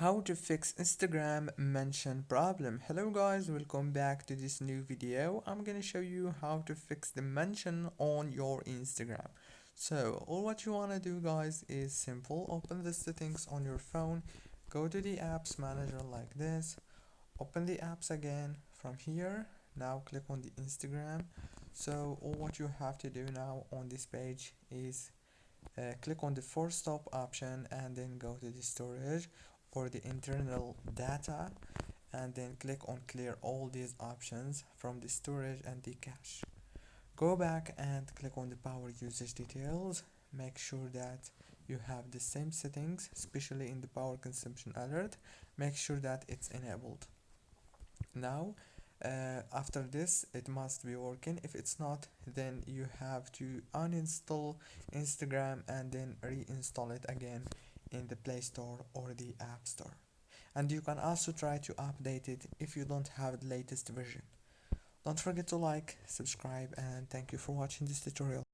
How to fix Instagram mention problem. Hello guys, welcome back to this new video. I'm gonna show you how to fix the mention on your Instagram. So all what you want to do guys is simple. Open the settings on your phone, go to the apps manager like this, open the apps again from here. Now click on the Instagram. So all what you have to do now on this page is click on the force stop option and then go to the storage or the internal data, and then click on clear all these options from the storage and the cache. Go back and click on the power usage details. Make sure that you have the same settings, especially in the power consumption alert. Make sure that it's enabled. Now after this it must be working. If it's not, then you have to uninstall Instagram and then reinstall it again in the Play Store or the App Store. And you can also try to update it if you don't have the latest version. Don't forget to like, subscribe, and thank you for watching this tutorial.